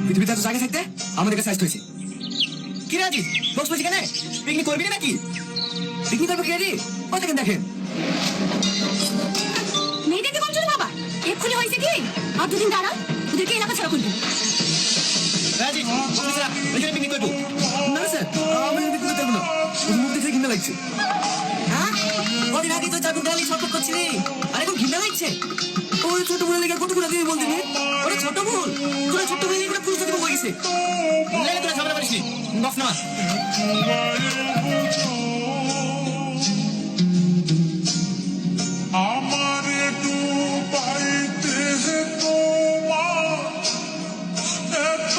পৃথিবীতে এত জায়গা থাকতে আমাদের কাছে আসতে হয়েছে। কি রে আজিজ, বক্স বলছি কেন? পিকনিক করবি না নাকি? পিকনিক করবো কি রে? ওই দেখেন দেখেন মেয়েদেরকে বলছো বাবা, এক্ষুনি হয়েছে কি? আর দুদিন দাঁড়া, ওদেরকে এলাকা ছাড়া করবি। আজিজ, এখানে পিকনিক করবো না স্যার, আমি পিকনিক করবো না। ওর মুখ দেখে ঘৃণা লাগছে। হ্যাঁ, কদিন আগে তো চাকর ডালি ছটফট করছিলি, আর এখন ঘৃণা লাগছে? ওই ছোট বোনের লেগে কতগুলো দিয়ে বলতে নেই? ওরে ছোট বোন, তোরা ছোট বোন এগুলো পুরুষ থেকে হয়ে গেছে। লেগে তোরা ঝামেলা করিস নি, বক্স নামা। আমারে ডুবাইতে তোমার এত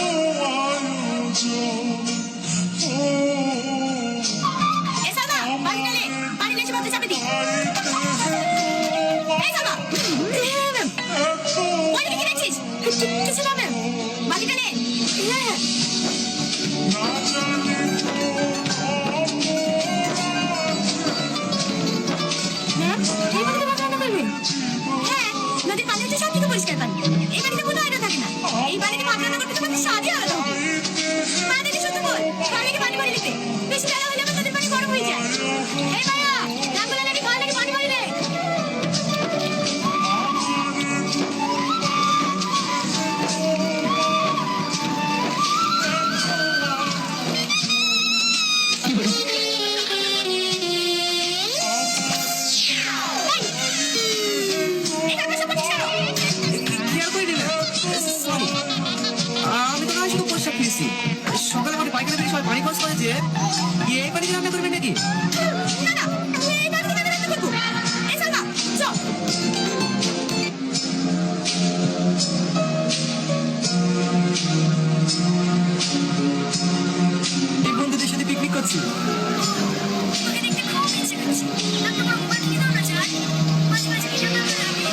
আয়োজন। এ সালমা, পানি ঢালে, পানি ঢেলে ভাবতে চাপে দি। এই সালমা, ম্যাম, ওই দিকে কি দেখছিস? কিছু না ম্যাম, পানি ঢালে। হ্যাঁ, ম্যাম, এই পানিতে ভাত রান্না করবেন? হ্যাঁ, নদীর পানি হচ্ছে সবথেকে পরিষ্কার পানি। এই পানিতে কোনো আয়রন থাকে না। এই পানিতে ভাত রান্না করতে তোমাদের স্বাদই আলাদা হবে। মা দেখে শুনতে বল, পানিকে পানি ভরে দিতে। বেশি বেলা হলে আমার নদীর পানি গরম হয়ে যায়। এই ভাইয়া, ডাঙ্গলা নাকি খাওয়া নাকি পানি ভরে দে। আমি তো শুধু পোশাক পেয়েছি। সকালে আমাদের পাইকারি থেকে সবাই পানি খরচ করে যে এই পানি রান্না করবে নাকি? না না, এই পানিতে আমি রান্না করবো। এই সালমা, চল। এই বন্ধুদের সাথে পিকনিক করছি। তোকে দেখতে খুব ইচ্ছে করছে। একটা বড় মোবাইল কিনে দাও না চাই। মাঝে মাঝে ভিডিও করতে যাবি।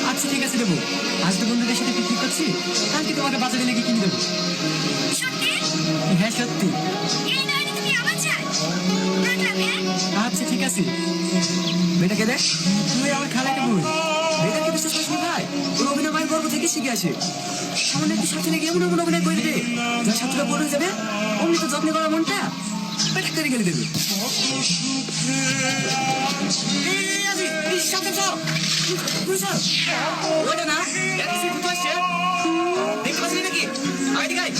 আচ্ছা ঠিক আছে দেবো। আজ তো বন্ধুদের সাথে পিকনিক করছি, কালকে তোমাকে বাজারে লেগে কিনে দেবো। সত্যি? হ্যাঁ সত্যি। এই নয় তুমি আবার চাই। রাখলাম, হ্যাঁ? আচ্ছা ঠিক আছে। মেয়েটাকে দেখ, তুই আমার খালাকে বল। মেয়েটাকে বিশ্বাস করিস না ভাই, ওর অভিনয় মায়ের গর্ব থেকে শিখে আসে। সামান্য একটু সাথে লেগে এমন এমন অভিনয় করে দেবে, যা ছাত্ররা বড় হয়ে যাবে, অমনি তো যত্ন করা মনটা পেটাক করে গেলে দেবে। ওইটা না, দেখতে পাচ্ছি নাকি? আগে দিকে আয়।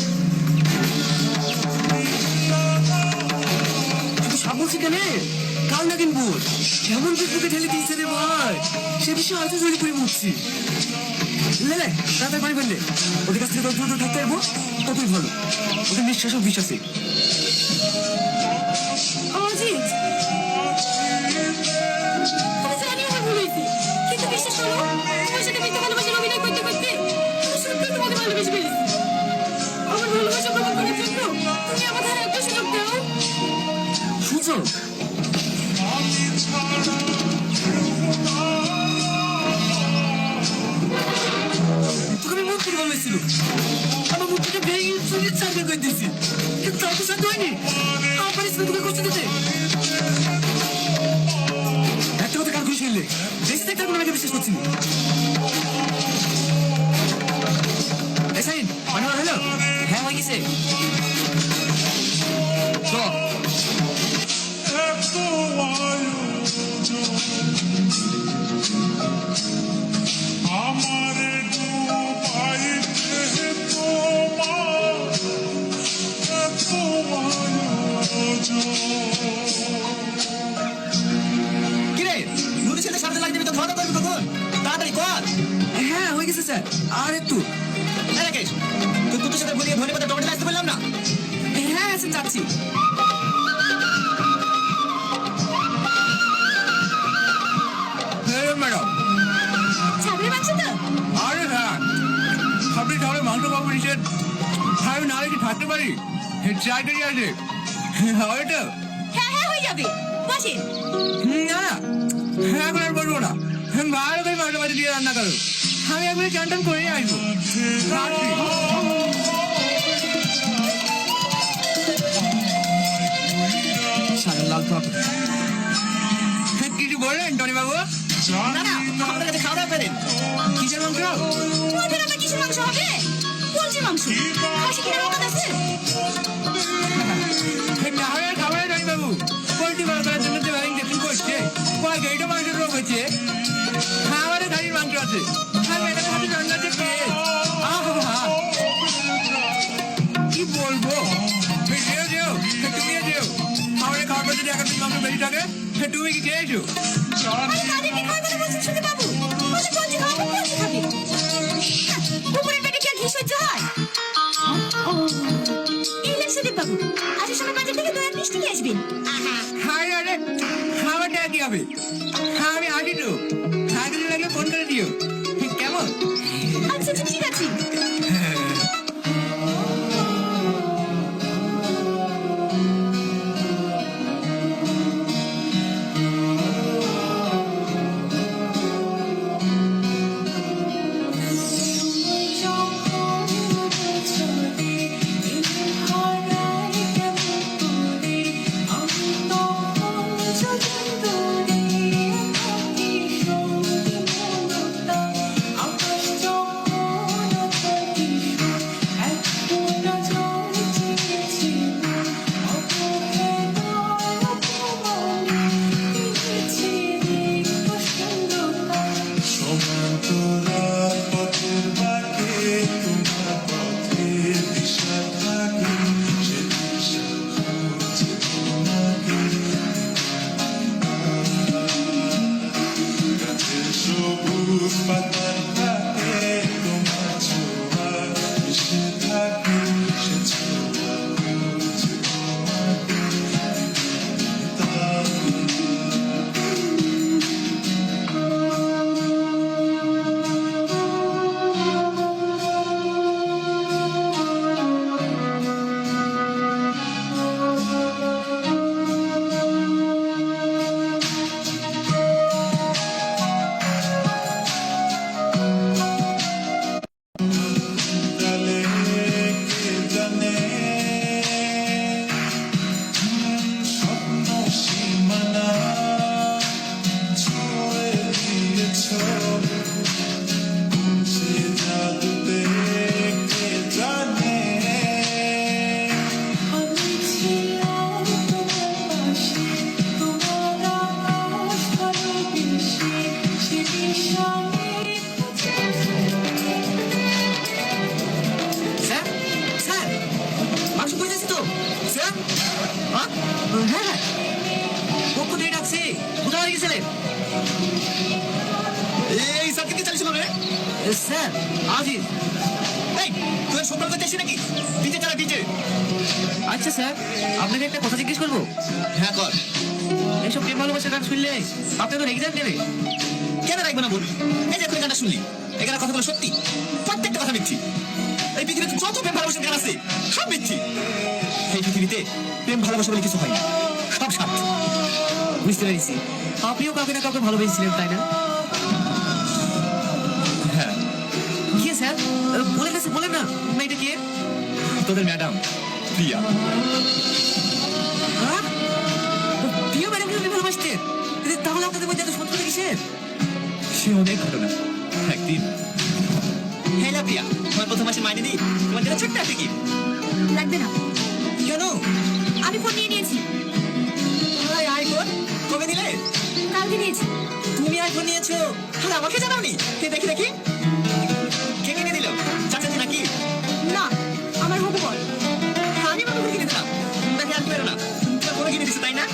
সাপ বলছি কেন? কাল না কিনবো, কেমন ফেসবুকে ঠেলে দিয়েছে রে ভাই, সে বিষয়ে আজও জড়ি করে মুখছি। লে তাড়াতাড়ি পানি ফেললে, ওদের কাছ থেকে যত দূর থাকতে পারবো ততই ভালো। ওদের নিঃশ্বাস ও বিশ্বাসে। অজিত, তুমি জানি আমার ভুল হয়েছে, কিন্তু বিশ্বাস করো, তোমার সাথে মিথ্যে ভালোবাসার অভিনয় করতে করতে আমি সত্যি তোমাকে ভালোবেসে ফেলেছি। আমার ভালোবাসা প্রমাণ করার জন্য তুমি আমাকে আর একটা সুযোগ দাও। সুযোগ? তোকে আমি মুখ থেকে ভালোবাসছিল, আমার মুখ থেকে ভেঙে চুরির চাকরি করে দিয়েছি, কিন্তু তার তো শান্ত হয়নি। আমার পারিস না তোকে কষ্ট দিতে। একটা কথা কার খুশি হলে বেশি দেখতে কোনো আমাকে বিশ্বাস করছি না। পানি হলো? হ্যাঁ হয়ে গেছে। এত আয়োজন। আমারে ডুবাইতে তোমার এত আয়োজন। কিরে, নদীর সাথে সামনে লাগিয়ে তো খাওয়া দাওয়া করবি কখন? তাড়াতাড়ি কর। হ্যাঁ হয়ে গেছে স্যার, আর একটু। রাকেশ, তুই দুটোর সাথে ঘুরিয়ে ধনে পাতা টমেটো আসতে বললাম না? হ্যাঁ স্যার যাচ্ছি। ম্যাডাম, ছাগলের মাংস তো? আরে হ্যাঁ, আপনি তাহলে মাংস পাবো নিষেধ, আমি না রেখে থাকতে পারি? চাকরি আছে হয় তো? হ্যাঁ হ্যাঁ হয়ে যাবে, বসেন। না না, এখন আর বলবো না, ভালো করে মাংস ভাজি দিয়ে রান্না করো। আমি একবার চান টান করেই আসবো। লাল কিছু বললেন টনি বাবু? না না, আমাদের কাছে খাওয়া দাওয়া করেন। কিসের মাংস? তোমাদের আবার কিসের মাংস হবে? মাংস খাসি কিনার অকাত আছে? খাবারের খাবারের রানী বাবু পোল্ট্রি বার করার জন্য যে ভাই ইঞ্জেকশন করছে কয় গাড়িটা মাংসের রোগ হয়েছে খাবারে খালির মাংস আছে আর এখানে খালি রান্না যে পেয়ে কি বলবো যেও যেও তুমিও যেও খাবারের খাবার যদি এখন মাংস বেশি থাকে তুমি কি খেয়েছো আরে কাদের কি খাওয়ার কথা বলছেন শুনতে বাবু? বলছে পোলট্রি খাওয়াবো, পোলট্রি খাবি। কুকুরের পেটে কি আর ঘি সহ্য হয়? এই লেকশনদীপ বাবু, আসার সময় বাজার থেকে 2 মিষ্টি নিয়ে আসবেন। হাই আরে খাবারটা কি হবে আমি আসি তো খাওয়া কিছু লাগলে ফোন করে দিও কেমন আচ্ছা আচ্ছা ঠিক আছে। সমান্তরা পথের বাঁকে তোমার পথের দিশা থাকে সে দিশা খুঁজে তোমাকে গাছের সবুজ পাতার ফাঁকে তোমার ছোঁয়া মিশে থাকে সে ছোঁয়া খুঁজে জানে কে জানে স্বপ্ন সীমানা ছুঁয়ে দিয়েছ সে জাদুতে কে জানে আমি ছিলাম তোমার পাশে তোমার আকাশ ভালোবেসে সে বিষয়ে স্যার স্যার মাংস করে যাচ্ছে তো স্যার হ্যাঁ হ্যাঁ পক্ষ থেকে ডাকছে কোথায় হয়ে গেছিলেন এই স্যার কি চালিয়েছিল রে স্যার আজিজ এই তুই সম্পর্ক করতে আসি নাকি ডিজে চালা ডিজে আচ্ছা স্যার আপনাকে একটা কথা জিজ্ঞেস করবো হ্যাঁ কর এইসব প্রেম ভালোবাসার গান শুনলে আপনি তো রেগে যান কেন কেন রাখবো না বল এই যে এখন গানটা শুনলি এখানে কথাগুলো সত্যি প্রত্যেকটা কথা মিথ্যি এই পৃথিবীতে যত প্রেম ভালোবাসার গান আছে সব মিথ্যি এই পৃথিবীতে প্রেম ভালোবাসা বলে কিছু হয় না সব স্বার্থ বুঝতে পেরেছি আপনিও কাউকে না কাউকে ভালোবেসেছিলেন তাই না হ্যাঁ কি স্যার বলে গেছে বলেন না মেয়েটা কে তোদের ম্যাডাম প্রিয়া হ্যাঁ প্রিয়া ম্যাডামকে আপনি ভালোবাসতেন তাহলে আপনাদের মধ্যে এত শত্রুতা কিসের সে অনেক ঘটনা একদিন হেলা প্রিয়া তোমার প্রথম মাসে মাইনে দিই তোমার জন্য ছোট্ট একটা কি লাগবে না, কেন আমি ফোন নিয়ে নিয়েছি, আইফোন কবে দিলে কালকে নিয়েছি। তুমি আইফোন নিয়েছো আর আমাকে জানাওনি দেখি দেখি কে কিনে দিল চাচাজি নাকি না, আমার হবু বল। আমি বাবু কিনে দিলাম নাকি আর পেরো না তোমার বড় কিনে দিচ্ছে তাই না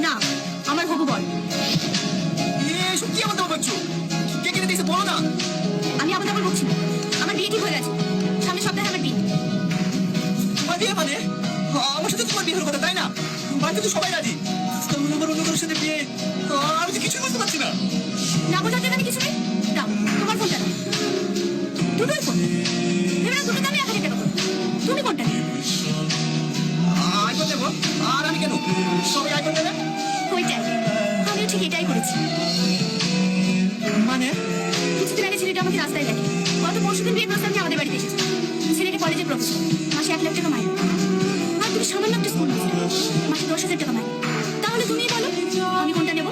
না, আমার হবু বল। এসব কি আমাদের বলছো কে কিনে দিয়েছে বলো না আমি আবার আবার বলছি না, আমার বিয়ে ঠিক হয়ে গেছে, সামনের সপ্তাহে আমার বিয়ে। তোমার বিয়ে মানে আমার সাথে তোমার বিয়ে হওয়ার কথা তাই না বাড়িতে তো সবাই রাজি তোমার অন্য কারোর সাথে বিয়ে আমি তো কিছুই বুঝতে পারছি না না বোঝার জন্য কিছু নেই। দাও তোমার ফোনটা দাও। দুটোই ফোন ভেবে দুটো দামই এখানে কেন করো? তুমি কোনটা নেবে? আইফোন দেবো আর আমি কেন সবাই আইফোন দেবে ওইটাই, আমিও ঠিক এটাই করেছি। মানে কিছুদিন আগে ছেলেটা আমাকে রাস্তায় দেখে, গত পরশুদিন বিয়ে প্রস্তাব নিয়ে আমাদের বাড়িতে এসেছে। ছেলেটা কলেজে প্রফেসর, মাসে 1 লাখ টাকা মাইনে। আর তুমি সামান্য একটা স্কুল মাস্টার, মাসে 10,000 টাকা মাইনে। তাহলে তুমিই বলো আমি কোনটা নেবো?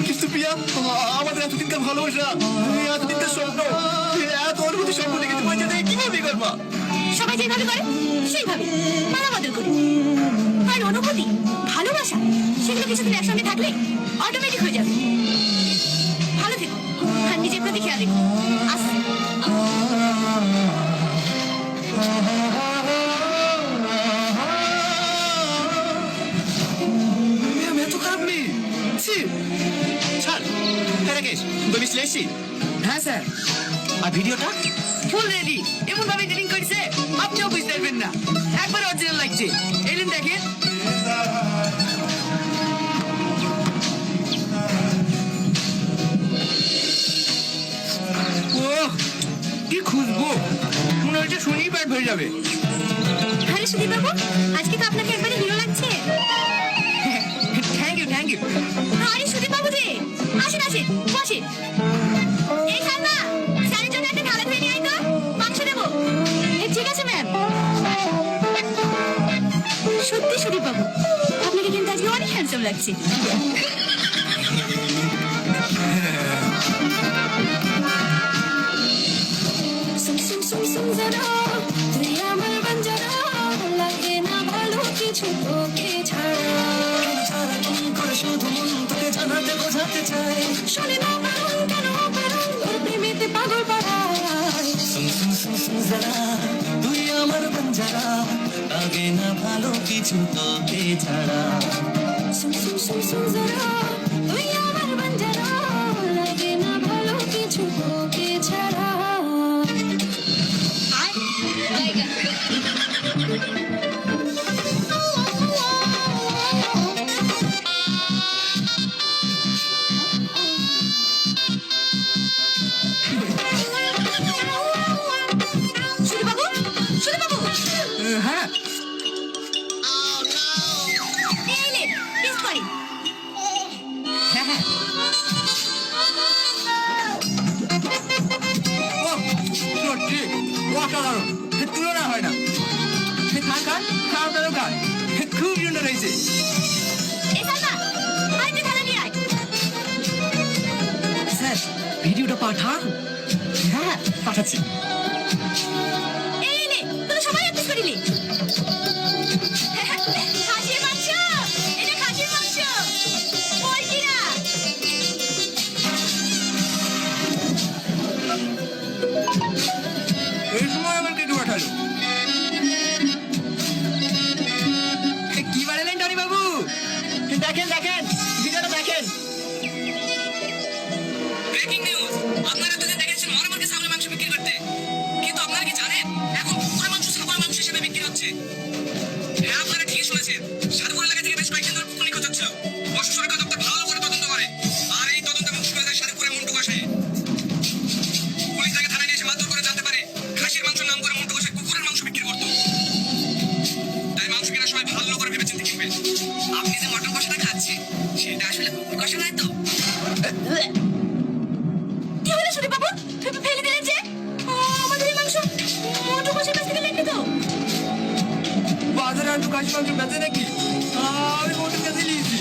কিন্তু প্রিয়া আমাদের এতদিনকার ভালোবাসা এতদিনকার স্বপ্ন এত অনুভূতি স্বপ্ন দেখে তোমার যাতে কিভাবে করবো? সবাই যেভাবে করে সেইভাবে পালা বদল করি। আর অনুভূতি, ভালোবাসা, সেগুলো কিছুদিন একসঙ্গে থাকলে অটোমেটিক হয়ে যাবে। ভালো থেকো আর নিজের প্রতি খেয়াল রেখো। আসি। ম্যাম এত খারাপ নেই। ছি, ছাড়। হ্যাঁ রাকেশ, তুমি চলে এসছি। হ্যাঁ স্যার, আর ভিডিওটা? Full ready. এমন ভাবে এডিটিং করেছে আপনিও বুঝতে পারবেন না, একবার অরিজিনাল লাগছে। এলেন দেখেন। ওহ, কি খুশবু, মনে হচ্ছে শুনেই পেট ভরে যাবে। আরে সুদীপ বাবু, আজকে তো আপনাকে একবারে হিরো লাগছে। Thank you, thank you. আরে সুদীপ বাবু যে, আসেন আসেন, বসেন। এই সালমা, স্যারের জন্য একটা থালা ধুয়ে নিয়ে আয় তো, মাংস দেবো। ঠিক আছে ম্যাম। সত্যি সুদীপ বাবু, আপনাকে কিন্তু আজকে অনেক হ্যান্ডসাম লাগছে। সুম সুম সুম সুম জানা তুই আমার বাঞ্জানা লাগে না ভালো কিছু তোকে ছাড়া শোনে না বারণ কেন বারণ তোর প্রেমেতে পাগল পাড়ায় তুই আমার বঞ্জারা, লাগে না ভালো কিছু তোকে ছাড়া। সুম সুম সুম সুম জানা তুই আমার বাঞ্জানা লাগে না ভালো কিছু তোকে ছাড়া সুদীপ বাবু, সুদীপ বাবু, হ্যাঁ, এই নে, প্লিজ করেন। হ্যাঁ, হ্যাঁ। ওহ, সত্যি অসাধারণ, তুলনা হয় না। খান খান, খাওয়াটারও খান, খুব সুন্দর হয়েছে। এই সালমা, আরেকটা থালা নিয়ে আয়। স্যার, ভিডিওটা পাঠান। হ্যাঁ, পাঠাচ্ছি। এই নে, তোরা সবাই অ্যাডজাস্ট করে নে। খাসির মাংস, এটা খাসির মাংস। পোলট্রিরা। এই সময় আমার কেটে পাঠালো। কি বানালেন টনি বাবু? দেখেন দেখেন, ভিডিওটা দেখেন। ব্রেকিং নিউজ, আপনারা তো দেখেছেন মরামরকে ছাগলের মাংস বিক্রি করতে, কিন্তু আপনারা কি জানেন এখন কুকুরের মাংস ছাগলের মাংস হিসেবে বিক্রি হচ্ছে? হ্যাঁ, আপনারা ঠিকই শুনেছেন। সাধুপুর এলাকা থেকে বেশ কয়েকদিন ধরে কুকুর নিখোঁজ হচ্ছে। পশু সুরক্ষা দপ্তর ভালো করে তদন্ত করে, আর এই তদন্তে মুখ শুরু হয় সাধুপুরের মন্টু গোসাই। পুলিশ তাকে থানায় নিয়ে এসে মারধর করে জানতে পারে খাসির মাংস নাম করে মন্টু গোসাই কুকুরের মাংস বিক্রি করতো। তাই মাংস কেনার সময় ভালো করে ভেবেচিন্তে কিনবেন। আপনি যে মটন কষাটা খাচ্ছেন সেটা আসলে কুকুর কষা নয় তো। কি হলো সুদীপ বাবু, ফেলে দিলেন যে? আমাদের এই মাংস মোটু কষার কাছ থেকে লেখে দাও। বাজারে আর তো খাসি মাংস বেঁচে নাকি? আমি মোটর কাছে নিয়েছি।